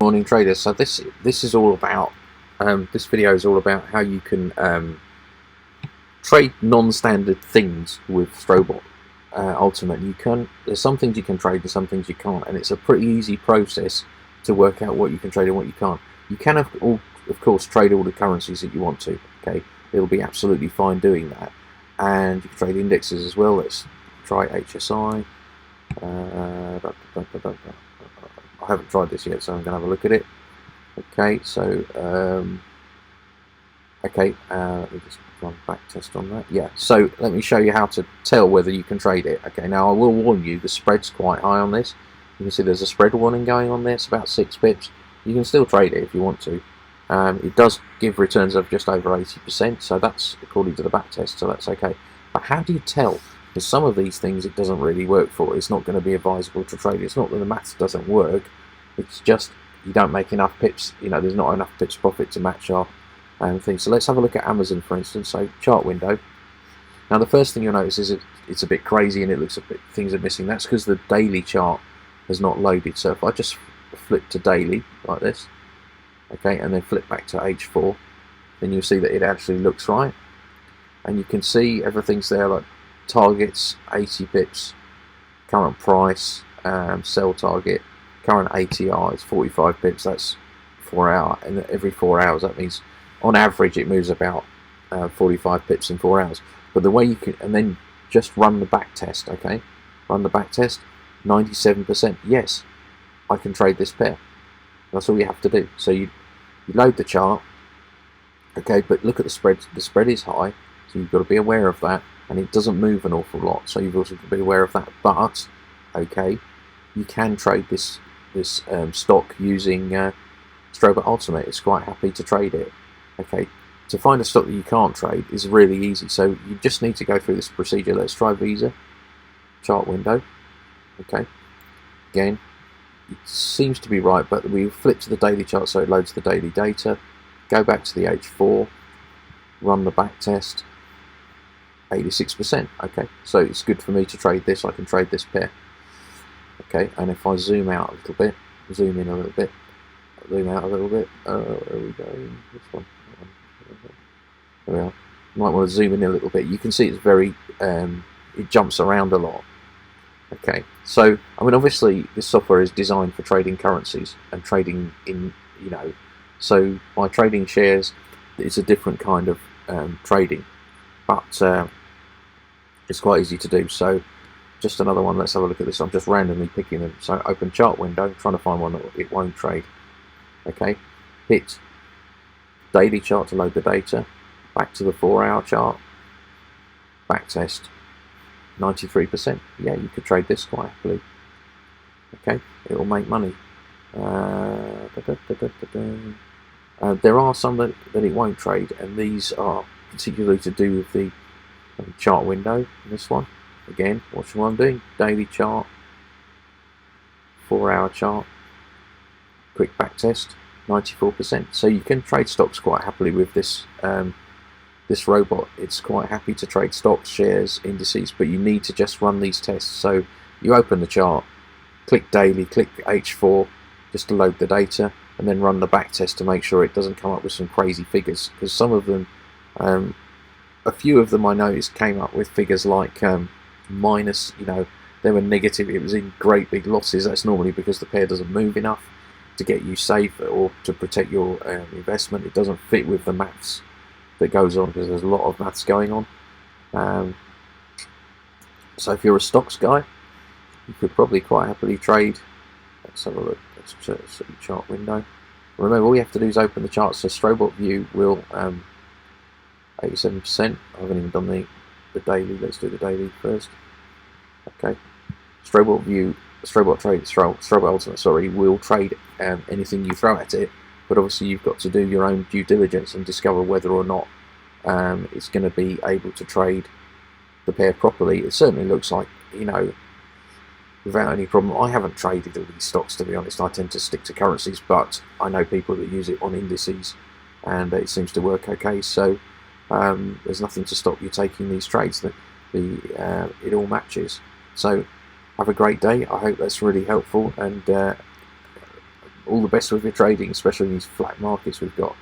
morning, traders. So this is all about this video is all about how you can trade non-standard things with Strobot Ultimate. There's some things you can trade and some things you can't, and it's a pretty easy process to work out what you can trade and what you can't. You can of course trade all the currencies that you want to. Okay, it'll be absolutely fine doing that, and you can trade indexes as well. Let's try HSI. I haven't tried this yet, so I'm going to have a look at it. Okay, so let me just run back test on that. Yeah, so let me show you how to tell whether you can trade it. Okay, now I will warn you, the spread's quite high on this. You can see there's a spread warning going on there. It's about 6 pips. You can still trade it if you want to. It does give returns of just over 80%, so that's according to the back test, so that's okay. But how do you tell? Because some of these things it doesn't really work for. It's not going to be advisable to trade. It's not that the maths doesn't work. It's just you don't make enough pips. You know, there's not enough pips profit to match our thing. So let's have a look at Amazon, for instance. So chart window. Now the first thing you'll notice is it's a bit crazy and it looks a bit, things are missing. That's because the daily chart has not loaded. So if I just flip to daily like this, okay, and then flip back to H4, then you'll see that it actually looks right. And you can see everything's there, like targets 80 pips, current price, sell target, current ATR is 45 pips. That's 4 hour, and every 4 hours that means on average it moves about 45 pips in 4 hours. But the way you can, and then just run the back test. Okay, run the back test. 97%. Yes, I can trade this pair. That's all you have to do. So you load the chart. Okay, but look at the spread. The spread is high, so you've got to be aware of that. And it doesn't move an awful lot, so you've also got to be aware of that. But okay, you can trade this stock using Strobot Ultimate. It's quite happy to trade it. Okay, to find a stock that you can't trade is really easy. So you just need to go through this procedure. Let's try Visa chart window. Okay, again, it seems to be right, but we flip to the daily chart, so it loads the daily data. Go back to the H4, run the back test. 86%. Okay, so it's good for me to trade this. I can trade this pair. Okay, and if I zoom out a little bit, zoom in a little bit, zoom out a little bit, where are we going? This one. There we are. You might want to zoom in a little bit. You can see it's very, it jumps around a lot. Okay, so I mean, obviously this software is designed for trading currencies and trading in, you know, so by trading shares, it's a different kind of trading. But it's quite easy to do. So just another one. Let's have a look at this. I'm just randomly picking them. So open chart window, trying to find one that it won't trade. Okay, hit daily chart to load the data. Back to the 4 hour chart. Back test. 93%. Yeah, you could trade this quite happily. Okay, it will make money. There are some that it won't trade, and these are particularly to do with the chart window. This one, again, watch what I'm doing. Daily chart, 4 hour chart, quick back test, 94%. So you can trade stocks quite happily with this this robot. It's quite happy to trade stocks, shares, indices, but you need to just run these tests. So you open the chart, click daily, click H4 just to load the data, and then run the back test to make sure it doesn't come up with some crazy figures, because some of them, a few of them I noticed came up with figures like minus, you know, they were negative. It was in great big losses. That's normally because the pair doesn't move enough to get you safe or to protect your investment. It doesn't fit with the maths that goes on, because there's a lot of maths going on. So if you're a stocks guy, you could probably quite happily trade. Let's have a look. Let's see chart window. Remember, all you have to do is open the chart. So StrobotView will 87%. I haven't even done the daily. Let's do the daily first. Okay. StrobotView, Strobot Ultimate, sorry, will trade anything you throw at it. But obviously, you've got to do your own due diligence and discover whether or not it's going to be able to trade the pair properly. It certainly looks like, you know, without any problem. I haven't traded all these stocks, to be honest. I tend to stick to currencies, but I know people that use it on indices, and it seems to work okay. So there's nothing to stop you taking these trades. It all matches. So have a great day. I hope that's really helpful, and all the best with your trading, especially in these flat markets we've got.